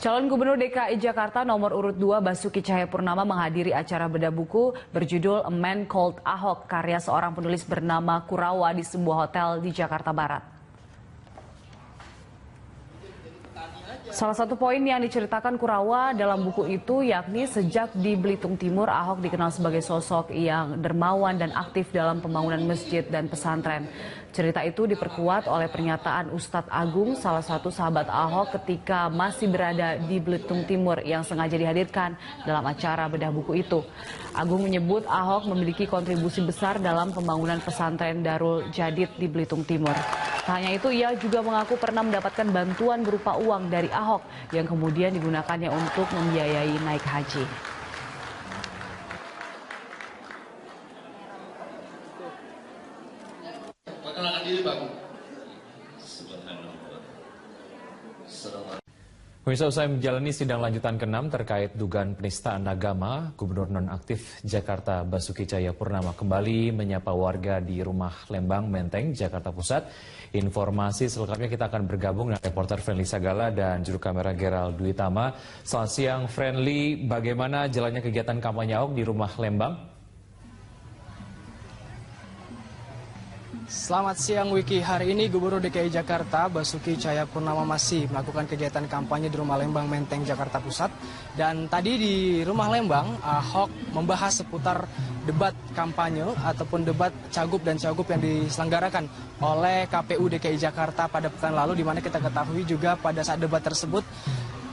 Calon Gubernur DKI Jakarta nomor urut 2 Basuki Cahayapurnama menghadiri acara bedah buku berjudul A Man Called Ahok karya seorang penulis bernama Kurawa di sebuah hotel di Jakarta Barat. Salah satu poin yang diceritakan Kurawa dalam buku itu yakni sejak di Belitung Timur, Ahok dikenal sebagai sosok yang dermawan dan aktif dalam pembangunan masjid dan pesantren. Cerita itu diperkuat oleh pernyataan Ustadz Agung, salah satu sahabat Ahok ketika masih berada di Belitung Timur yang sengaja dihadirkan dalam acara bedah buku itu. Agung menyebut Ahok memiliki kontribusi besar dalam pembangunan pesantren Darul Jadid di Belitung Timur. Tak hanya itu, ia juga mengaku pernah mendapatkan bantuan berupa uang dari Ahok yang kemudian digunakannya untuk membiayai naik haji. Perkenalkan diri, Bang. Pemirsa, usai menjalani sidang lanjutan ke-6 terkait dugaan penistaan agama, Gubernur nonaktif Jakarta Basuki Cahayapurnama kembali menyapa warga di Rumah Lembang Menteng, Jakarta Pusat. Informasi selengkapnya kita akan bergabung dengan reporter Friendly Sagala dan juru kamera Gerald Duitama. Selamat siang, Friendly. Bagaimana jalannya kegiatan kampanye Ahok di Rumah Lembang? Selamat siang, Wiki. Hari ini Gubernur DKI Jakarta Basuki Cahayapurnama masih melakukan kegiatan kampanye di Rumah Lembang Menteng, Jakarta Pusat. Dan tadi di Rumah Lembang, Ahok membahas seputar debat kampanye ataupun debat cagup dan cagup yang diselenggarakan oleh KPU DKI Jakarta pada pekan lalu, di mana kita ketahui juga pada saat debat tersebut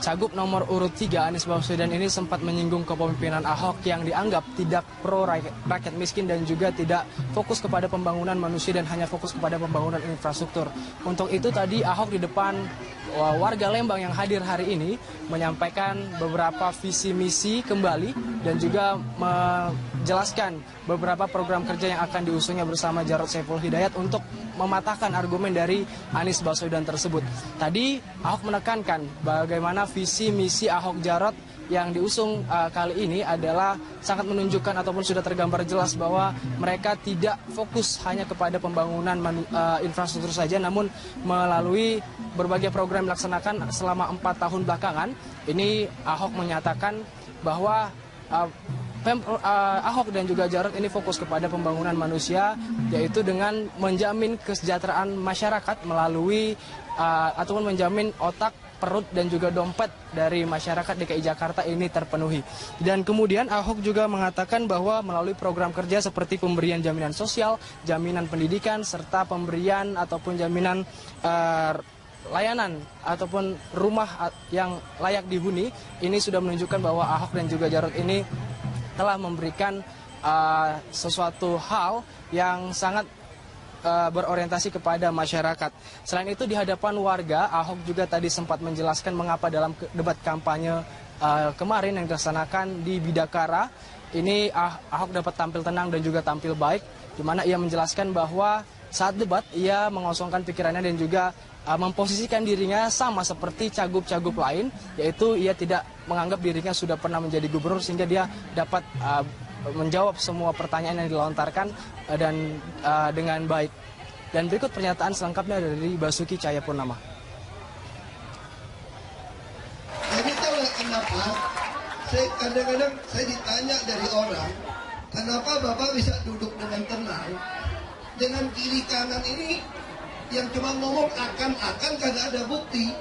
Cagup nomor urut 3 Anies Baswedan ini sempat menyinggung kepemimpinan Ahok yang dianggap tidak pro rakyat miskin dan juga tidak fokus kepada pembangunan manusia dan hanya fokus kepada pembangunan infrastruktur. Untuk itu tadi Ahok di depan warga Lembang yang hadir hari ini menyampaikan beberapa visi misi kembali dan juga menjelaskan beberapa program kerja yang akan diusungnya bersama Jarod Saiful Hidayat untuk mematahkan argumen dari Anies Baswedan tersebut. Tadi Ahok menekankan bagaimana visi misi Ahok Jarot yang diusung kali ini adalah sangat menunjukkan ataupun sudah tergambar jelas bahwa mereka tidak fokus hanya kepada pembangunan infrastruktur saja, namun melalui berbagai program dilaksanakan selama 4 tahun belakangan. Ini Ahok menyatakan bahwa Ahok dan juga Jarot ini fokus kepada pembangunan manusia, yaitu dengan menjamin kesejahteraan masyarakat melalui ataupun menjamin otak, perut dan juga dompet dari masyarakat DKI Jakarta ini terpenuhi. Dan kemudian Ahok juga mengatakan bahwa melalui program kerja seperti pemberian jaminan sosial, jaminan pendidikan, serta pemberian ataupun jaminan layanan ataupun rumah yang layak dihuni, ini sudah menunjukkan bahwa Ahok dan juga Jarot ini telah memberikan sesuatu hal yang sangat berorientasi kepada masyarakat. Selain itu di hadapan warga, Ahok juga tadi sempat menjelaskan mengapa dalam debat kampanye kemarin yang dilaksanakan di Bidakara, ini Ahok dapat tampil tenang dan juga tampil baik, di mana ia menjelaskan bahwa saat debat ia mengosongkan pikirannya dan juga memposisikan dirinya sama seperti cagup-cagup lain, yaitu ia tidak menganggap dirinya sudah pernah menjadi gubernur sehingga dia dapat menjawab semua pertanyaan yang dilontarkan dan dengan baik. Dan berikut pernyataan selengkapnya dari Basuki Cahayapurnama. Jadi tahu kenapa? Kadang-kadang saya ditanya dari orang, kenapa Bapak bisa duduk dengan tenang, dengan kiri kanan ini yang cuma ngomong akan kagak ada bukti.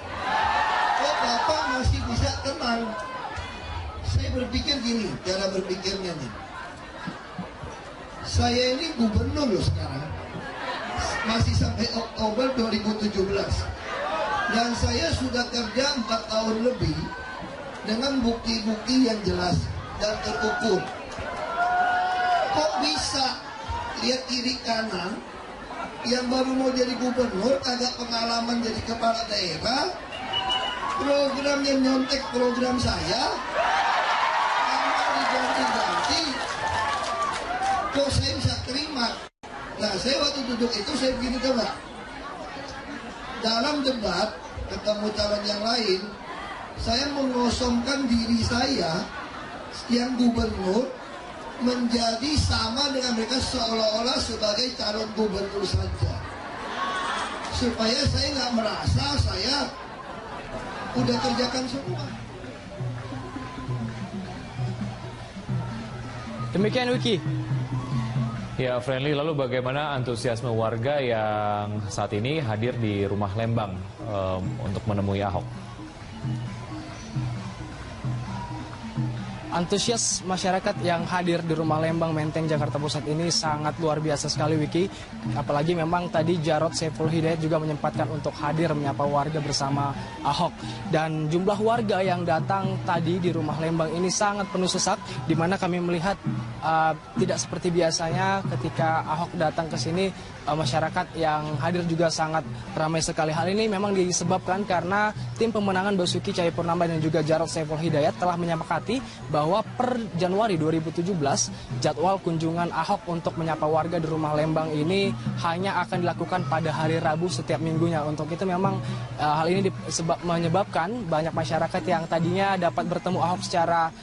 Kok Bapak masih bisa tenang? Saya berpikir gini, cara berpikirnya nih. Saya ini gubernur loh sekarang, masih sampai Oktober 2017, dan saya sudah kerja 4 tahun lebih dengan bukti-bukti yang jelas dan terukur. Kok bisa lihat kiri kanan yang baru mau jadi gubernur, agak pengalaman jadi kepala daerah, programnya nyontek program saya, diganti-ganti, kok saya bisa terima? Nah, saya waktu duduk itu saya begini coba. Dalam debat ketemu calon yang lain, saya mengosongkan diri saya yang gubernur menjadi sama dengan mereka seolah-olah sebagai calon gubernur saja, supaya saya nggak merasa saya udah kerjakan semua. Demikian Wiki. Ya, Friendly, lalu bagaimana antusiasme warga yang saat ini hadir di rumah Lembang untuk menemui Ahok? Antusias masyarakat yang hadir di rumah Lembang Menteng Jakarta Pusat ini sangat luar biasa sekali, Wiki. Apalagi memang tadi Jarod Saiful Hidayat juga menyempatkan untuk hadir menyapa warga bersama Ahok. Dan jumlah warga yang datang tadi di rumah Lembang ini sangat penuh sesak, di mana kami melihat tidak seperti biasanya ketika Ahok datang ke sini, masyarakat yang hadir juga sangat ramai sekali. Hal ini memang disebabkan karena tim pemenangan Basuki Cahayapurnama dan juga Jarod Saiful Hidayat telah menyepakati bahwa per Januari 2017 jadwal kunjungan Ahok untuk menyapa warga di rumah Lembang ini hanya akan dilakukan pada hari Rabu setiap minggunya. Untuk itu memang hal ini menyebabkan banyak masyarakat yang tadinya dapat bertemu Ahok secara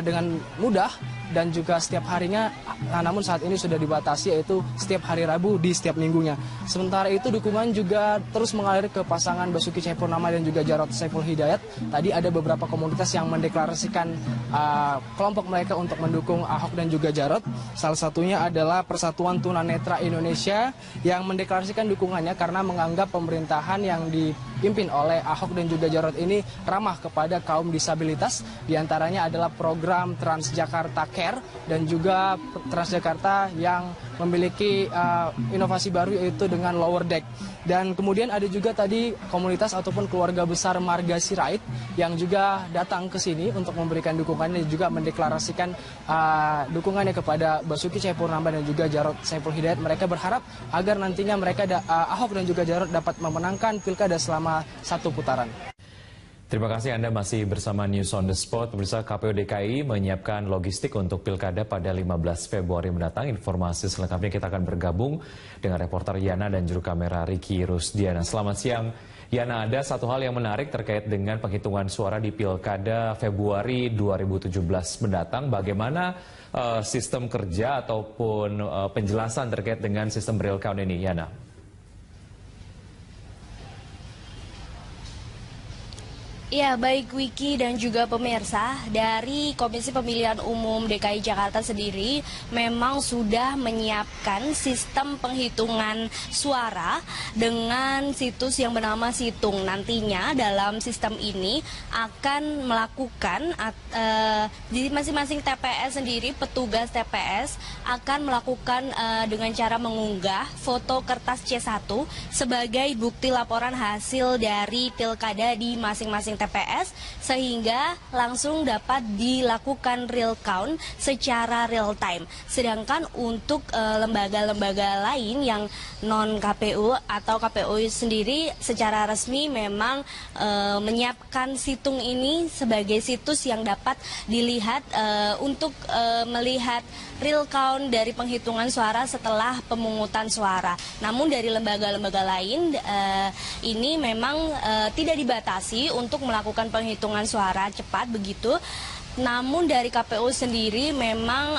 dengan mudah dan juga setiap harinya, namun saat ini sudah dibatasi, yaitu setiap hari Rabu di setiap minggunya. Sementara itu dukungan juga terus mengalir ke pasangan Basuki Cahayapurnama dan juga Jarod Saiful Hidayat. Tadi ada beberapa komunitas yang mendeklarasikan kelompok mereka untuk mendukung Ahok dan juga Jarod. Salah satunya adalah Persatuan Tunanetra Indonesia yang mendeklarasikan dukungannya karena menganggap pemerintahan yang dipimpin oleh Ahok dan juga Jarod ini ramah kepada kaum disabilitas. Di antaranya adalah program Transjakarta Care dan juga Transjakarta yang memiliki inovasi baru yaitu dengan lower deck. Dan kemudian ada juga tadi komunitas ataupun keluarga besar Marga Sirait yang juga datang ke sini untuk memberikan dukungannya dan juga mendeklarasikan dukungannya kepada Basuki Cahayapurnama dan juga Jarod Saiful Hidayat. Mereka berharap agar nantinya Ahok dan juga Jarod dapat memenangkan pilkada selama 1 putaran. Terima kasih Anda masih bersama News on the Spot. Pemirsa, KPU DKI menyiapkan logistik untuk pilkada pada 15 Februari mendatang. Informasi selengkapnya kita akan bergabung dengan reporter Yana dan juru kamera Ricky Rusdiana. Selamat siang. Yana, ada satu hal yang menarik terkait dengan penghitungan suara di pilkada Februari 2017 mendatang. Bagaimana sistem kerja ataupun penjelasan terkait dengan sistem real count ini, Yana? Ya, baik Wiki dan juga pemirsa, dari Komisi Pemilihan Umum DKI Jakarta sendiri memang sudah menyiapkan sistem penghitungan suara dengan situs yang bernama Situng. Nantinya dalam sistem ini akan melakukan di masing-masing TPS sendiri, petugas TPS akan melakukan dengan cara mengunggah foto kertas C1 sebagai bukti laporan hasil dari pilkada di masing-masing TPS, sehingga langsung dapat dilakukan real count secara real time. Sedangkan untuk lembaga-lembaga lain yang non KPU atau KPU sendiri secara resmi memang menyiapkan situng ini sebagai situs yang dapat dilihat untuk melihat real count dari penghitungan suara setelah pemungutan suara. Namun dari lembaga-lembaga lain ini memang tidak dibatasi untuk melakukan penghitungan suara cepat begitu. Namun dari KPU sendiri memang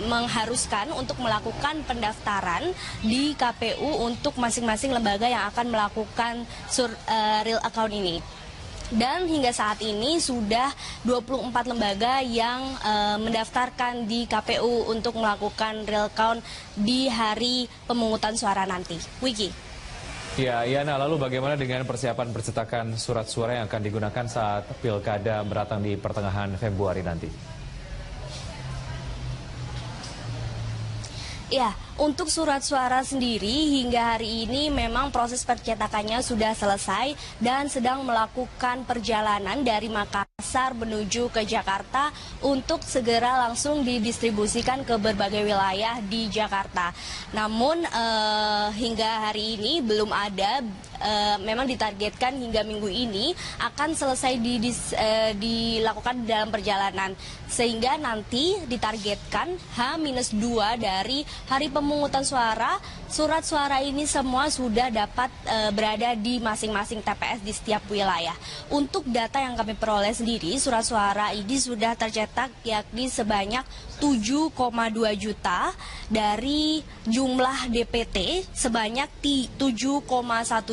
mengharuskan untuk melakukan pendaftaran di KPU untuk masing-masing lembaga yang akan melakukan real account ini. Dan hingga saat ini sudah 24 lembaga yang mendaftarkan di KPU untuk melakukan real count di hari pemungutan suara nanti. Wiki. Ya, Yana, lalu bagaimana dengan persiapan percetakan surat suara yang akan digunakan saat pilkada beratang di pertengahan Februari nanti? Ya, untuk surat suara sendiri hingga hari ini memang proses percetakannya sudah selesai dan sedang melakukan perjalanan dari Makassar menuju ke Jakarta untuk segera langsung didistribusikan ke berbagai wilayah di Jakarta. Namun hingga hari ini belum ada, memang ditargetkan hingga minggu ini akan selesai dilakukan dalam perjalanan. Sehingga nanti ditargetkan H-2 dari hari pemungutan pemungutan suara, surat suara ini semua sudah dapat berada di masing-masing TPS di setiap wilayah. Untuk data yang kami peroleh sendiri, surat suara ini sudah tercetak yakni sebanyak 7,2 juta dari jumlah DPT sebanyak 7,1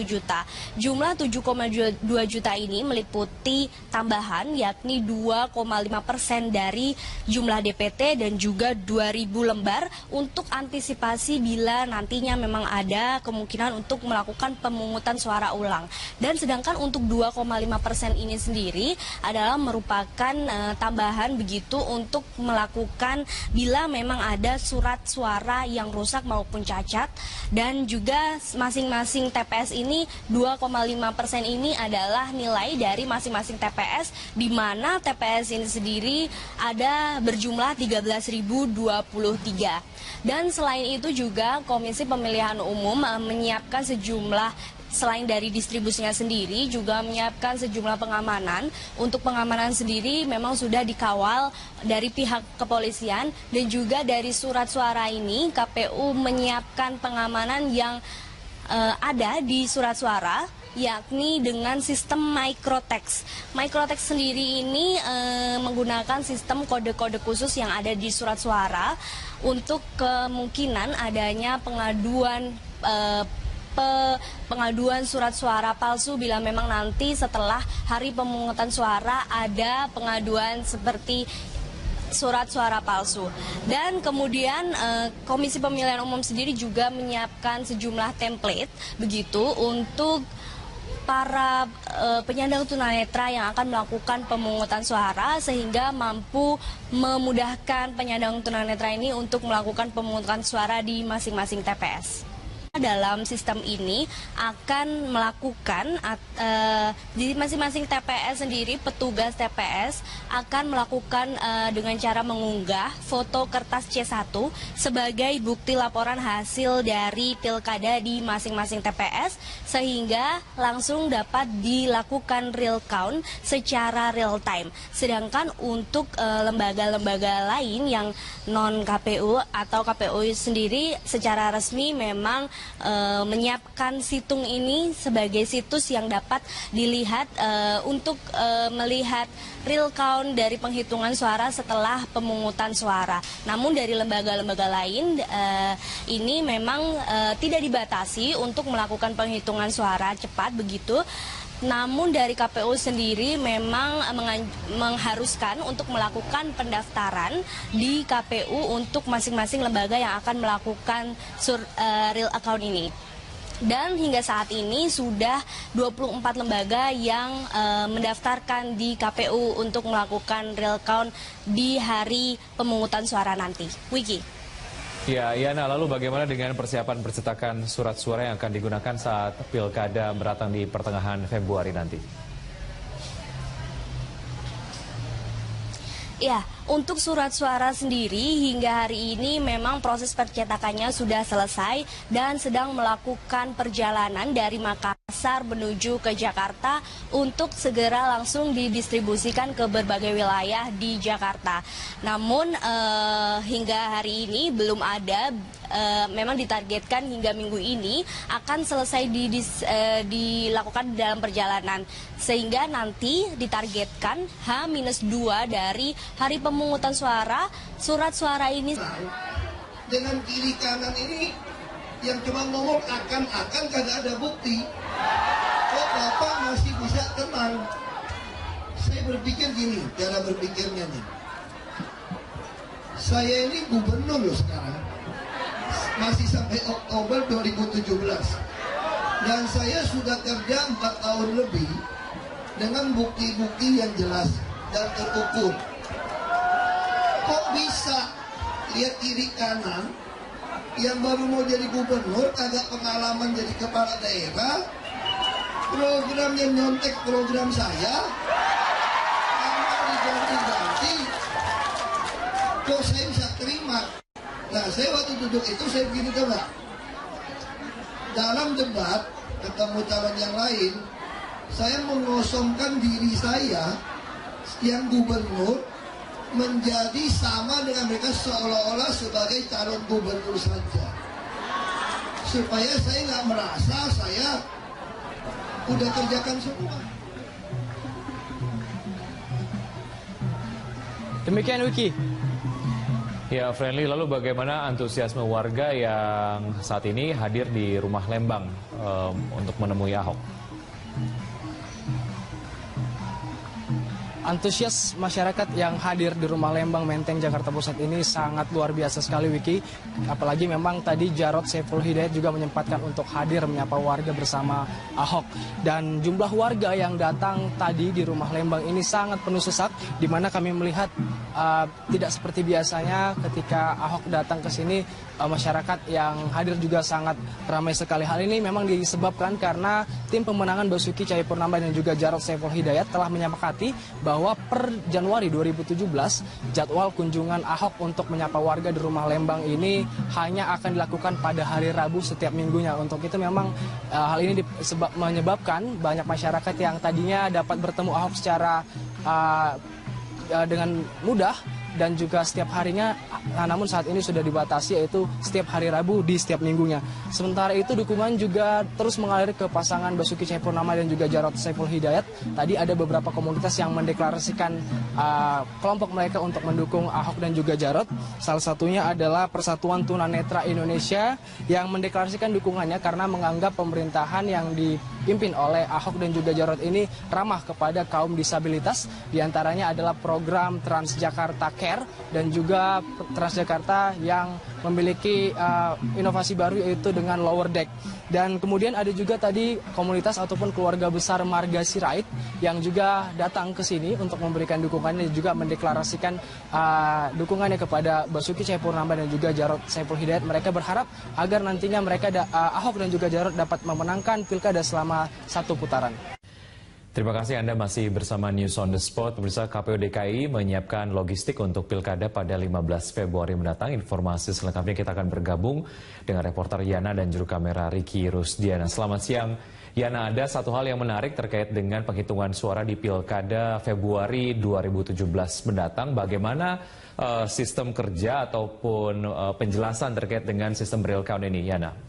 juta. Jumlah 7,2 juta ini meliputi tambahan yakni 2,5% dari jumlah DPT dan juga 2.000 lembar untuk antisipasi bila nantinya memang ada kemungkinan untuk melakukan pemungutan suara ulang. Dan sedangkan untuk 2,5% ini sendiri adalah merupakan tambahan begitu untuk melakukan bila memang ada surat suara yang rusak maupun cacat, dan juga masing-masing TPS ini 2,5% ini adalah nilai dari masing-masing TPS, di mana TPS ini sendiri ada berjumlah 13.023. Dan selain itu juga Komisi Pemilihan Umum menyiapkan selain dari distribusinya sendiri juga menyiapkan sejumlah pengamanan. Untuk pengamanan sendiri memang sudah dikawal dari pihak kepolisian, dan juga dari surat suara ini KPU menyiapkan pengamanan yang ada di surat suara, yakni dengan sistem microtext. Microtext sendiri ini menggunakan sistem kode-kode khusus yang ada di surat suara untuk kemungkinan adanya pengaduan surat suara palsu bila memang nanti setelah hari pemungutan suara ada pengaduan seperti surat suara palsu. Dan kemudian Komisi Pemilihan Umum sendiri juga menyiapkan sejumlah template begitu untuk para penyandang tunanetra yang akan melakukan pemungutan suara, sehingga mampu memudahkan penyandang tunanetra ini untuk melakukan pemungutan suara di masing-masing TPS. Dalam sistem ini akan melakukan di masing-masing TPS sendiri, petugas TPS akan melakukan dengan cara mengunggah foto kertas C1 sebagai bukti laporan hasil dari pilkada di masing-masing TPS, sehingga langsung dapat dilakukan real count secara real time. Sedangkan untuk lembaga-lembaga lain yang non KPU atau KPU sendiri secara resmi memang menyiapkan situng ini sebagai situs yang dapat dilihat untuk melihat real count dari penghitungan suara setelah pemungutan suara. Namun dari lembaga-lembaga lain ini memang tidak dibatasi untuk melakukan penghitungan suara cepat begitu. Namun dari KPU sendiri memang mengharuskan untuk melakukan pendaftaran di KPU untuk masing-masing lembaga yang akan melakukan real account ini. Dan hingga saat ini sudah 24 lembaga yang mendaftarkan di KPU untuk melakukan real count di hari pemungutan suara nanti. Wiki. Ya, Yana, lalu bagaimana dengan persiapan percetakan surat suara yang akan digunakan saat pilkada beratang di pertengahan Februari nanti? Ya, untuk surat suara sendiri hingga hari ini memang proses percetakannya sudah selesai dan sedang melakukan perjalanan dari Makassar menuju ke Jakarta untuk segera langsung didistribusikan ke berbagai wilayah di Jakarta. Namun hingga hari ini belum ada, memang ditargetkan hingga minggu ini akan selesai dilakukan dalam perjalanan. Sehingga nanti ditargetkan H-2 dari hari pemungutan suara, surat suara ini. Dengan kiri kanan ini yang cuma ngomong akan kagak ada bukti. Kok Bapak masih bisa tenang? Saya berpikir gini, cara berpikirnya nih. Saya ini gubernur loh sekarang. Masih sampai Oktober 2017. Dan saya sudah kerja 4 tahun lebih dengan bukti-bukti yang jelas dan terukur. Kok bisa lihat kiri kanan yang baru mau jadi gubernur, kagak pengalaman jadi kepala daerah, programnya nyontek program saya, nama diganti-ganti, kok saya bisa terima? Nah, saya waktu duduk itu saya begini coba, dalam debat ketemu calon yang lain, saya mengosongkan diri saya yang gubernur menjadi sama dengan mereka seolah-olah sebagai calon gubernur saja. Supaya saya nggak merasa saya udah kerjakan semua. Demikian Wiki. Ya, Friendly, lalu bagaimana antusiasme warga yang saat ini hadir di rumah Lembang untuk menemui Ahok? Antusias masyarakat yang hadir di rumah Lembang Menteng Jakarta Pusat ini sangat luar biasa sekali, Wiki. Apalagi memang tadi Jarod Saiful Hidayat juga menyempatkan untuk hadir menyapa warga bersama Ahok. Dan jumlah warga yang datang tadi di rumah Lembang ini sangat penuh sesak, di mana kami melihat tidak seperti biasanya ketika Ahok datang ke sini, masyarakat yang hadir juga sangat ramai sekali. Hal ini memang disebabkan karena tim pemenangan Basuki Cahayapurnama dan juga Jarod Saiful Hidayat telah menyepakati bahwa per Januari 2017 jadwal kunjungan Ahok untuk menyapa warga di rumah Lembang ini hanya akan dilakukan pada hari Rabu setiap minggunya. Untuk itu memang hal ini menyebabkan banyak masyarakat yang tadinya dapat bertemu Ahok secara dengan mudah dan juga setiap harinya, namun saat ini sudah dibatasi, yaitu setiap hari Rabu di setiap minggunya. Sementara itu dukungan juga terus mengalir ke pasangan Basuki Cahayapurnama dan juga Jarod Saiful Hidayat. Tadi ada beberapa komunitas yang mendeklarasikan kelompok mereka untuk mendukung Ahok dan juga Jarod. Salah satunya adalah Persatuan Tunanetra Indonesia yang mendeklarasikan dukungannya karena menganggap pemerintahan yang dipimpin oleh Ahok dan juga Jarod ini ramah kepada kaum disabilitas. Di antaranya adalah program Transjakarta Care dan juga Transjakarta yang memiliki inovasi baru yaitu dengan lower deck. Dan kemudian ada juga tadi komunitas ataupun keluarga besar Marga Sirait yang juga datang ke sini untuk memberikan dukungannya dan juga mendeklarasikan dukungannya kepada Basuki Cahayapurnama dan juga Jarod Saiful Hidayat. Mereka berharap agar nantinya Ahok dan juga Jarod dapat memenangkan pilkada selama 1 putaran. Terima kasih Anda masih bersama News on the Spot. Pemirsa, KPU DKI menyiapkan logistik untuk pilkada pada 15 Februari mendatang. Informasi selengkapnya kita akan bergabung dengan reporter Yana dan juru kamera Ricky Rusdiana. Selamat siang. Yana, ada satu hal yang menarik terkait dengan penghitungan suara di pilkada Februari 2017 mendatang. Bagaimana sistem kerja ataupun penjelasan terkait dengan sistem real count ini, Yana?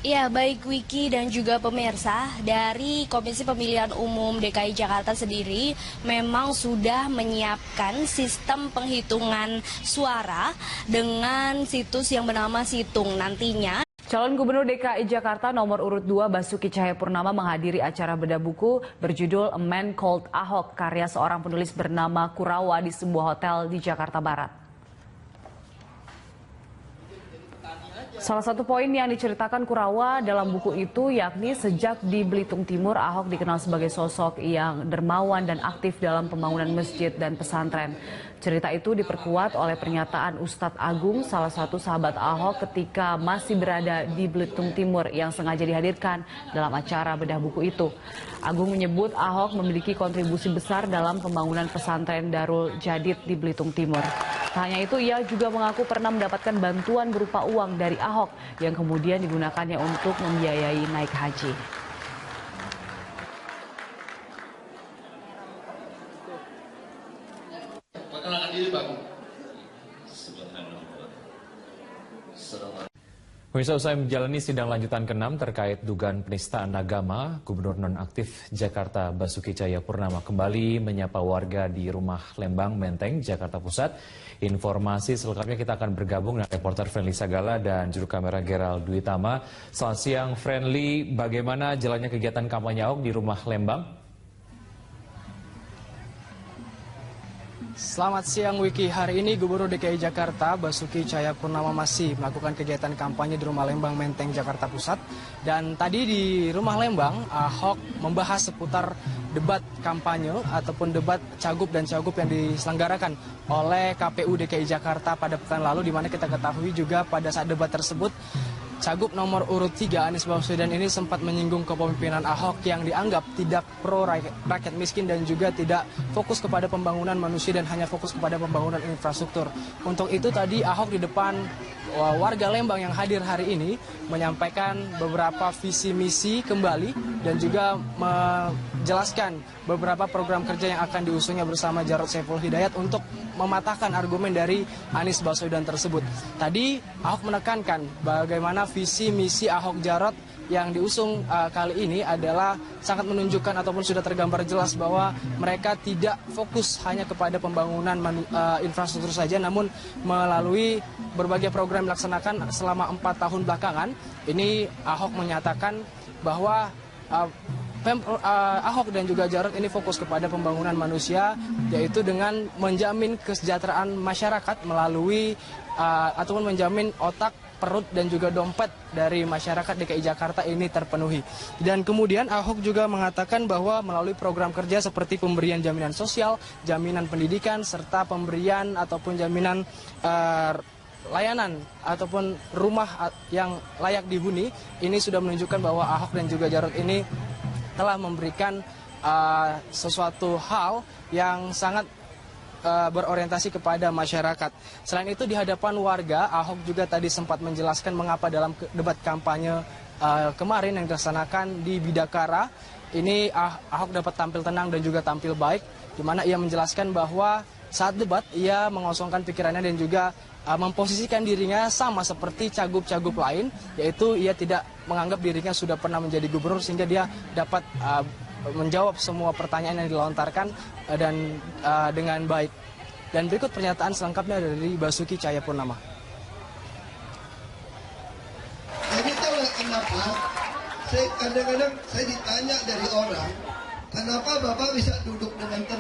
Ya, baik Wiki dan juga pemirsa, dari Komisi Pemilihan Umum DKI Jakarta sendiri memang sudah menyiapkan sistem penghitungan suara dengan situs yang bernama Situng. Nantinya Calon Gubernur DKI Jakarta nomor urut 2 Basuki Cahayapurnama menghadiri acara bedah buku berjudul A Man Called Ahok, karya seorang penulis bernama Kurawa di sebuah hotel di Jakarta Barat. Salah satu poin yang diceritakan Kurawa dalam buku itu yakni sejak di Belitung Timur, Ahok dikenal sebagai sosok yang dermawan dan aktif dalam pembangunan masjid dan pesantren. Cerita itu diperkuat oleh pernyataan Ustadz Agung, salah satu sahabat Ahok ketika masih berada di Belitung Timur yang sengaja dihadirkan dalam acara bedah buku itu. Agung menyebut Ahok memiliki kontribusi besar dalam pembangunan pesantren Darul Jadid di Belitung Timur. Tak hanya itu, ia juga mengaku pernah mendapatkan bantuan berupa uang dari Ahok yang kemudian digunakannya untuk membiayai naik haji. Pemirsa, usai menjalani sidang lanjutan ke-6 terkait dugaan penistaan agama, Gubernur nonaktif Jakarta Basuki Cahayapurnama kembali menyapa warga di rumah Lembang Menteng, Jakarta Pusat. Informasi selengkapnya kita akan bergabung dengan reporter Friendly Sagala dan juru kamera Gerald Duitama. Selamat siang Friendly, bagaimana jalannya kegiatan kampanye Ahok di rumah Lembang? Selamat siang Wiki. Hari ini Gubernur DKI Jakarta Basuki Cahayapurnama masih melakukan kegiatan kampanye di rumah Lembang Menteng Jakarta Pusat. Dan tadi di rumah Lembang, Ahok membahas seputar debat kampanye ataupun debat Cagup dan Cagup yang diselenggarakan oleh KPU DKI Jakarta pada pekan lalu, di mana kita ketahui juga pada saat debat tersebut Cagup nomor urut 3 Anies Baswedan ini sempat menyinggung kepemimpinan Ahok yang dianggap tidak pro rakyat miskin dan juga tidak fokus kepada pembangunan manusia dan hanya fokus kepada pembangunan infrastruktur. Untuk itu tadi Ahok di depan warga Lembang yang hadir hari ini menyampaikan beberapa visi misi kembali dan juga menjelaskan beberapa program kerja yang akan diusungnya bersama Jarod Saiful Hidayat untuk mematahkan argumen dari Anies Baswedan tersebut. Tadi Ahok menekankan bagaimana visi misi Ahok Jarot yang diusung kali ini adalah sangat menunjukkan ataupun sudah tergambar jelas bahwa mereka tidak fokus hanya kepada pembangunan infrastruktur saja, namun melalui berbagai program dilaksanakan selama 4 tahun belakangan. Ini Ahok menyatakan bahwa Ahok dan juga Jarot ini fokus kepada pembangunan manusia, yaitu dengan menjamin kesejahteraan masyarakat melalui ataupun menjamin otak, perut dan juga dompet dari masyarakat DKI Jakarta ini terpenuhi. Dan kemudian Ahok juga mengatakan bahwa melalui program kerja seperti pemberian jaminan sosial, jaminan pendidikan, serta pemberian ataupun jaminan layanan ataupun rumah yang layak dihuni, ini sudah menunjukkan bahwa Ahok dan juga Jarot ini telah memberikan sesuatu hal yang sangat berorientasi kepada masyarakat. Selain itu di hadapan warga, Ahok juga tadi sempat menjelaskan mengapa dalam debat kampanye kemarin yang dilaksanakan di Bidakara, ini Ahok dapat tampil tenang dan juga tampil baik, di mana ia menjelaskan bahwa saat debat ia mengosongkan pikirannya dan juga memposisikan dirinya sama seperti cagup-cagup lain, yaitu ia tidak menganggap dirinya sudah pernah menjadi gubernur sehingga dia dapat menjawab semua pertanyaan yang dilontarkan dan dengan baik. Dan berikut pernyataan selengkapnya dari Basuki Cahayapurnama. Jadi tahu kenapa? Kadang-kadang saya ditanya dari orang, kenapa Bapak bisa duduk dengan tenang?